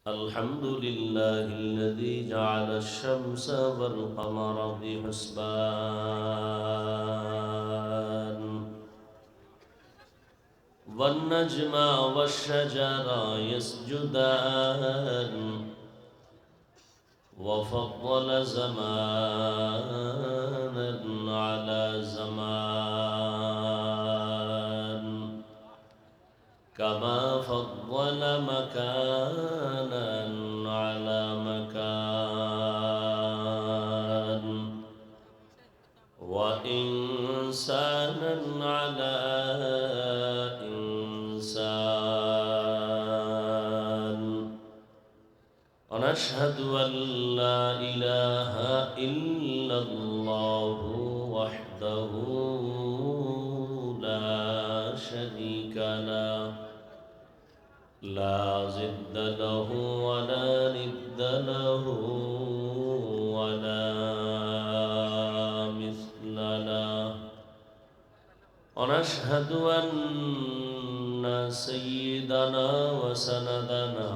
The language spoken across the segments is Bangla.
الحمد لله الذي جعل الشمس والقمر بحسبان والنجم والشجر يسجدان وفضل زمانا على زمان كما فضل مكانا على مكان وإنسانا على إنسان ونشهد أن لا إله إلا الله وحده لا شريك له لا ضد له ولا ند له ولا مثل له ونشهد أن سيدنا وسندنا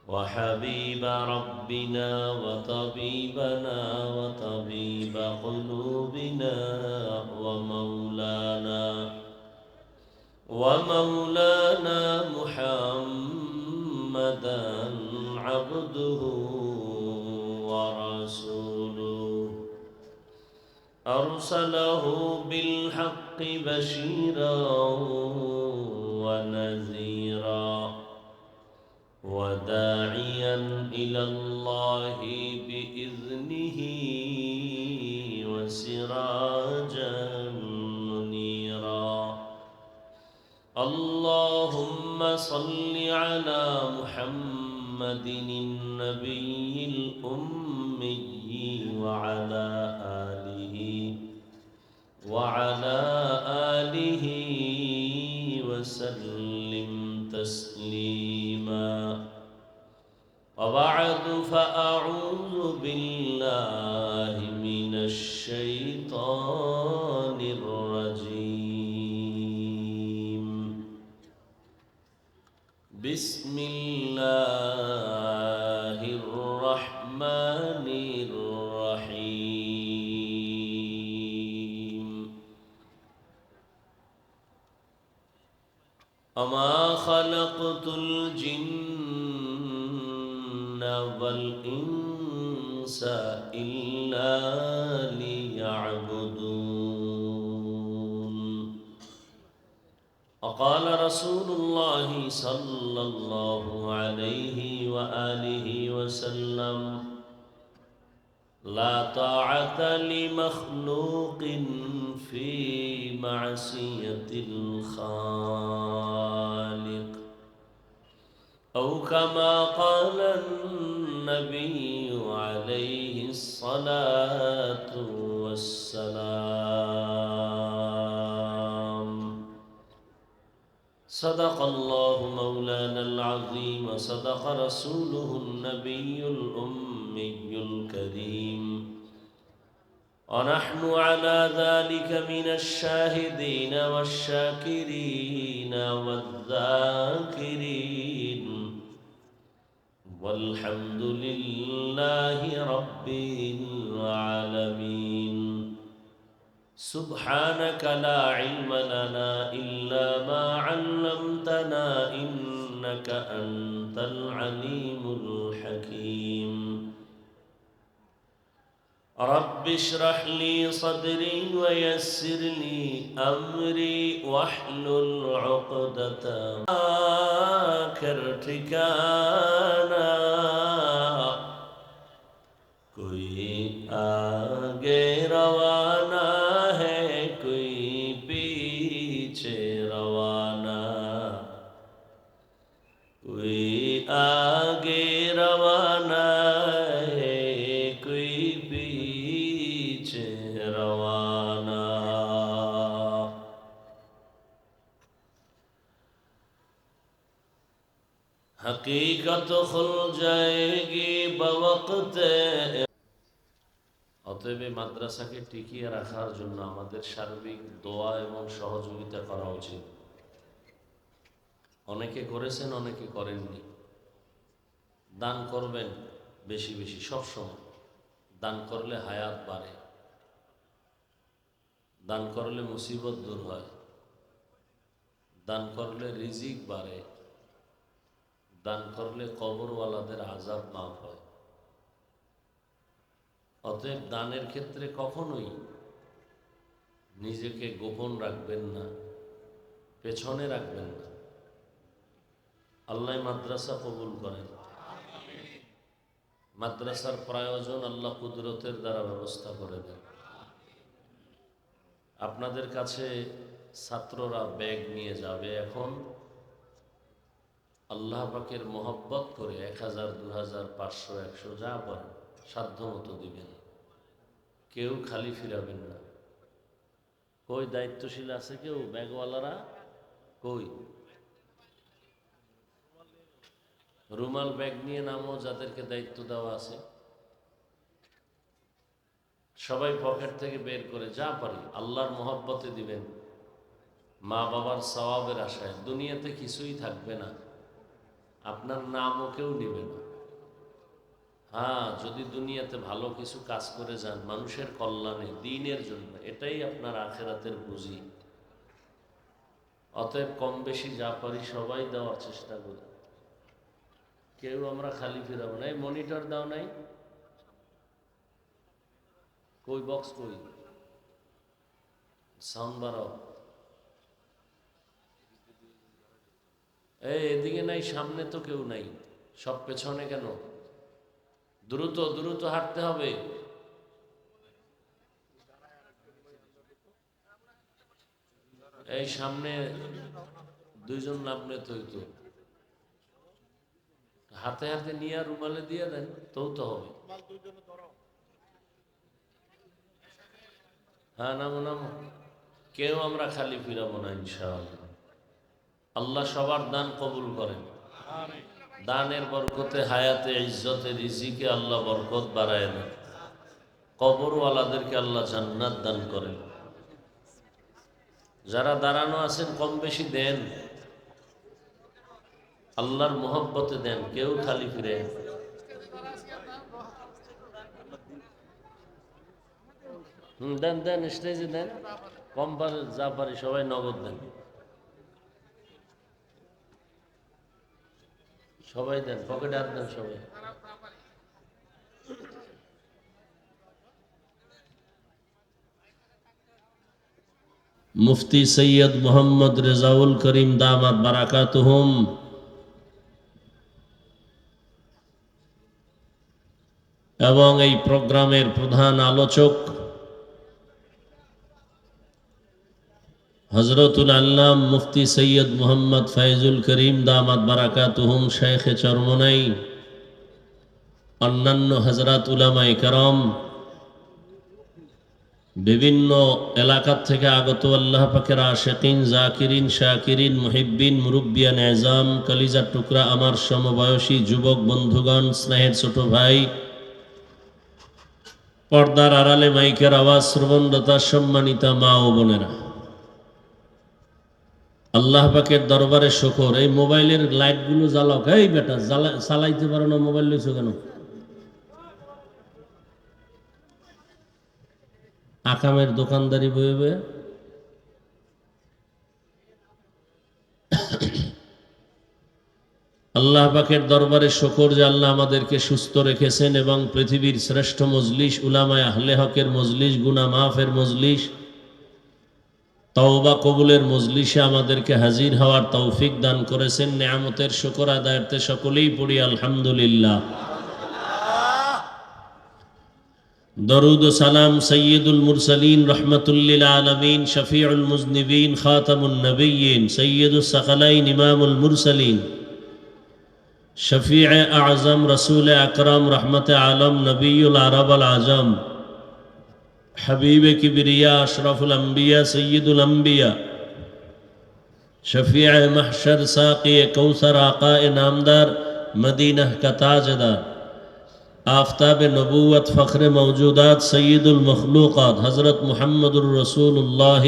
وحبيب ربنا وطبيبنا وطبيب قلوبنا ومولانا محمدا عبده ورسوله أرسله بالحق بشيرا ونذيرا وداعيا إلى الله بإذنه وسراجا منيرا اللهم صل على محمد النبي الأمي وعلى آله وسلم تسليما وبعد فأعوذ بالله من الشيطان الرجيم بسم الله الرحمن الرحيم وما خلقت الجن والإنس إلا ليعبدون وقال رسول الله صلى الله عليه وآله وسلم لا طاعة لمخلوق في معصية الخالق أو كما قال النبي عليه الصلاة والسلام صدق الله مولانا العظيم وصدق رسوله النبي الأمي الكريم ونحن على ذلك من الشاهدين والشاكرين والذاكرين والحمد لله رب العالمين سبحانك لا علم لنا إلا ما علمتنا إنك أنت العليم الحكيم رب اشرح لي صدري ويسر لي أمري واحلل عقدة ठिकाना कोई आगे रवाना है कोई पीछे रवाना कोई आगे रवाना है कोई पीछे रवाना हकीकत खुल जाएगी बवक्त। অতএব মাদ্রাসাকে টিকিয়ে রাখার জন্য আমাদের সার্বিক দোয়া এবং সহযোগিতা করা উচিত। অনেকে করেছেন, অনেকে করেননি। দান করবেন বেশি বেশি, সবসময় দান করলে হায়াত বাড়ে, দান করলে মুসিবত দূর হয়, দান করলে রিজিক বাড়ে, দান করলে কবরওয়ালাদের আযাব মাফ হয়। অতএব দানের ক্ষেত্রে কখনোই নিজেকে গোপন রাখবেন না, পেছনে রাখবেন না। আল্লাহ মাদ্রাসা কবুল করেন। মাদ্রাসার প্রয়োজন আল্লাহ কুদরতের দ্বারা ব্যবস্থা করে দেন। আপনাদের কাছে ছাত্ররা ব্যাগ নিয়ে যাবে, এখন আল্লাহ পাকের মহব্বত করে 1000, 2000, 500, 100 যা পারেন সাধ্য মতো দিবেন, কেউ খালি ফিরাবেন না। কই দায়িত্বশীল আছে কেউ? ব্যাগওয়ালারা কই? রুমাল ব্যাগ নিয়ে নামো, যাদেরকে দায়িত্ব দেওয়া আছে। সবাই পকেট থেকে বের করে যা পারি আল্লাহর মহব্বতে দিবেন, মা বাবার সওয়াবের আশায়। দুনিয়াতে কিছুই থাকবে না, আপনার নামও কেউ নেবে না। হ্যাঁ, যদি দুনিয়াতে ভালো কিছু কাজ করে যান মানুষের কল্যাণে, দ্বীনের জন্য, এটাই আপনার আখিরাতের পুঁজি। অতএব কম বেশি যা পারি সবাই দেওয়ার চেষ্টা করি, কেউ আমরা খালি ফিরাবো না। এই মনিটর দাও নাই? কই বক্স কই? সাউন্ড বাড়াও। এই এদিকে নাই, সামনে তো কেউ নাই, সব পেছনে কেন? দ্রুত দ্রুত হাঁটতে হবে। এই সামনে দুইজন নামলে তো হাতে হাতে নিয়ে রুমালে দিয়ে দেন, তো হবে। হ্যাঁ, নামো নামো, কেউ আমরা খালি ফিরাবো না ইনশাআল্লাহ। আল্লাহ সবার দান কবুল করেন। দানের বরকতে হায়াতে, ইজ্জতে, রিজিকে আল্লাহ বরকত বাড়ায় দেন। কবরওয়ালাদেরকে আল্লাহ জান্নাত দান করেন। যারা দাঁড়ানো আছেন কম বেশি দেন, আল্লাহর মহব্বতে দেন, কেউ খালি ফিরে। দেন দেন, স্টেজে দেন, কম পারে যা পারি সবাই নগদ দেন, সবাই দেন, পকেটে হাত দেন সবাই। মুফতি সৈয়দ মোহাম্মদ রেজাউল করিম দামাত বারাকাতুহুম এবং এই প্রোগ্রামের প্রধান আলোচক হযরতুল আল্লাম মুফতি সৈয়দ মোহাম্মদ ফয়জুল করিম দামাত বারাকাতুহুম শেখে চরমনাই, অন্যান্য হযরত উলামায়ে কেরাম, বিভিন্ন এলাকা থেকে আগত আল্লাহ পাকের আশিকিন, জাকিরিন, শাকিরিন, মুহিব্বিন, মুরব্বিয়ান এজাম, কলিজার টুকরা আমার সমবয়সী যুবক বন্ধুগণ, স্নেহের ছোট ভাই, পর্দার আড়ালে মাইকের আওয়াজ শ্রবণরতা সম্মানিতা মা ও বোনেরা, আল্লাহ পাকের দরবারে শুকর। এই মোবাইলের লাইটগুলো জ্বালাও। এই বেটা, চালাইতে পারো না, মোবাইল লইছো কেন? আকামের দোকানদারি বইবে। আল্লাহ পাকের দরবারে শুকর যে আল্লাহ আমাদেরকে সুস্থ রেখেছেন এবং পৃথিবীর শ্রেষ্ঠ মজলিস, উলামায়ে আহলে হকের মজলিস, গুনাহ মাফের মজলিস, তওবা কবুলের মজলিসে আমাদেরকে হাজির হওয়ার তৌফিক দান করেছেন। নেয়ামতের শুকর আদায়ার্থে সকলেই পড়ি আলহামদুলিল্লাহ। দরুদ ও সালাম সৈয়দুল মুরসালিন, রহমাতুল লিল আলামিন, শফিউল মুজনিবিন, খাতামুন নবিয়্যিন, সৈয়দুস সাকালাইন, ইমামুল মুরসালিন, শফিয়ে আযম, রসুল আকরাম, রহমতে আলম, নবিয়ুল আরব আল আজম, हबीब किबरिया, अशरफुल अंबिया, सय्यदुल अंबिया, शफीअ महशर, साक़ी कौसर, आक़ाए नामदार, मदीना का ताजदार, आफ़ताब नबूवत, फ़ख्र मौजूदात, सय्यदुल मखलूक़ात, हज़रत मुहम्मदुर रसूलुल्लाह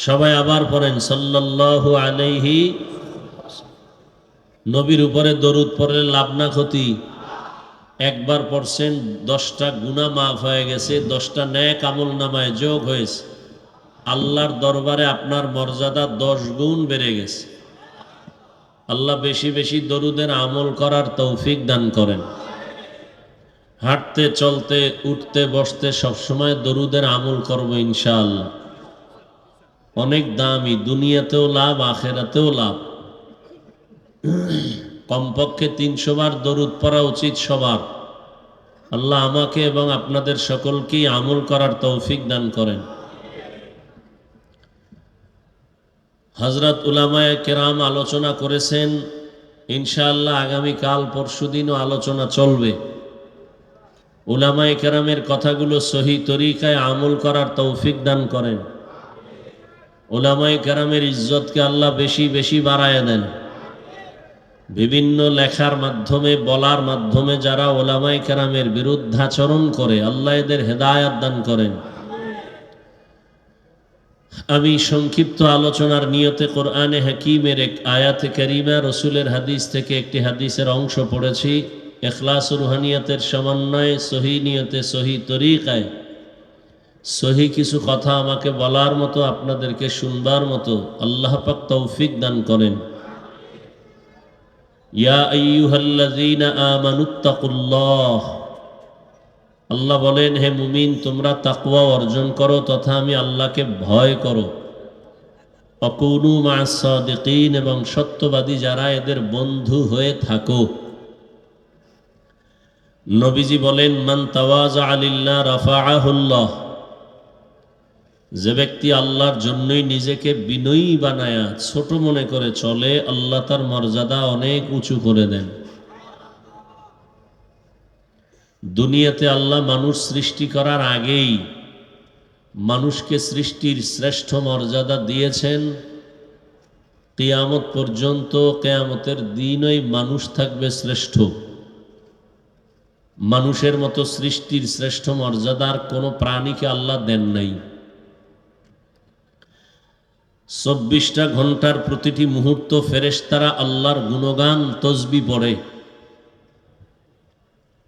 সবাই আবার পড়েন সাল্লাল্লাহু আলাইহি। নবীর উপরে দরুদ পড়লে লাভ না ক্ষতি? একবার পড়ছেন 10টা গুনাহ মাফ হয়ে গেছে, 10টা নেক আমল নামায় যোগ হয়েছে। আল্লাহর দরবারে আপনার মর্যাদা 10 গুণ বেড়ে গেছে। আল্লাহ বেশি বেশি দরুদের আমল করার তৌফিক দান করেন। হাঁটতে চলতে উঠতে বসতে সবসময় দরুদের আমল করব ইনশাআল্লাহ। অনেক দামি, দুনিয়াতেও লাভ আখেরাতেও লাভ। কমপক্ষে 300 বার দরুদ পড়া উচিত সবার। আল্লাহ আমাকে এবং আপনাদের সকলকেই আমল করার তৌফিক দান করেন। হযরত উলামায়ে কেরাম আলোচনা করেছেন, ইনশাআল্লাহ আগামীকাল পরশুদিনও আলোচনা চলবে। উলামায়ে কেরামের কথাগুলো সহি তরিকায় আমল করার তৌফিক দান করেন। উলামায়ে কেরামের ইজ্জতকে আল্লাহ বেশি বেশি বাড়ায় দেন। বিভিন্ন লেখার মাধ্যমে বলার মাধ্যমে যারা উলামায়ে কেরামের বিরুদ্ধাচরণ করে আল্লাহ এদের হেদায়েত দান করেন। আমি সংক্ষিপ্ত আলোচনার নিয়তে কোরআনে হাকিমের এক আয়াতে কারিমা, রসুলের হাদিস থেকে একটি হাদিসের অংশ পড়েছি। ইখলাস ও রুহানিয়াতের সমন্বয়ে সহি নিয়তে সহি তরিকায় সহি কিছু কথা আমাকে বলার মতো, আপনাদেরকে শুনবার মতো আল্লাহ পাক তৌফিক দান করেন। ইয়া আইয়ুহাল্লাযীনা আমানুত্তাকুল্লাহ, আল্লাহ বলেন, হে মুমিন তোমরা তাকওয়া অর্জন করো তথা আমি আল্লাহকে ভয় করো। অকুনু মা'আস সাদিকিন, এবং সত্যবাদী যারা এদের বন্ধু হয়ে থাকো। নবীজি বলেন, মান তাওয়াযা লিল্লাহ রাফাআহুল্লাহ, যে ব্যক্তি আল্লাহর জন্যই নিজেকে বিনয়ী বানায়া ছোট মনে করে চলে, আল্লাহ তার মর্যাদা অনেক উঁচু করে দেন। দুনিয়াতে আল্লাহ মানুষ সৃষ্টি করার আগেই মানুষকে সৃষ্টির শ্রেষ্ঠ মর্যাদা দিয়েছেন। কিয়ামত পর্যন্ত, কিয়ামতের দিনই মানুষ থাকবে শ্রেষ্ঠ। মানুষের মতো সৃষ্টির শ্রেষ্ঠ মর্যাদার কোনো প্রাণীকে আল্লাহ দেন নাই। 24টা ঘন্টার প্রতিটি মুহূর্ত ফেরেশতারা আল্লাহর গুণগান তসবিহ পড়ে।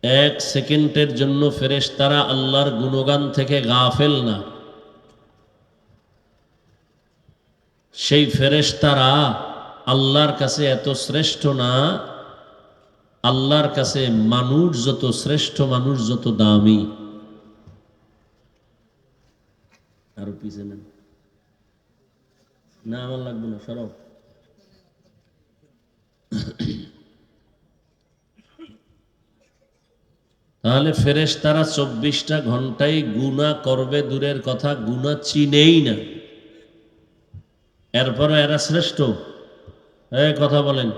1 সেকেন্ডের জন্য ফেরেশতারা আল্লাহর গুণগান থেকে গাফেল না। সেই ফেরেশতারা আল্লাহর কাছে এত শ্রেষ্ঠ না, আল্লাহর কাছে মানুষ যত শ্রেষ্ঠ, মানুষ যত দামি। আরো পিছনে না, আমার লাগবে না, সরব। তাহলে ফেরেশতারা 24টা ঘন্টায় গুনাহ করবে দূরের কথা, গুনাহ চিনেই না। এরপরে এরা শ্রেষ্ঠ? কথা বলেন।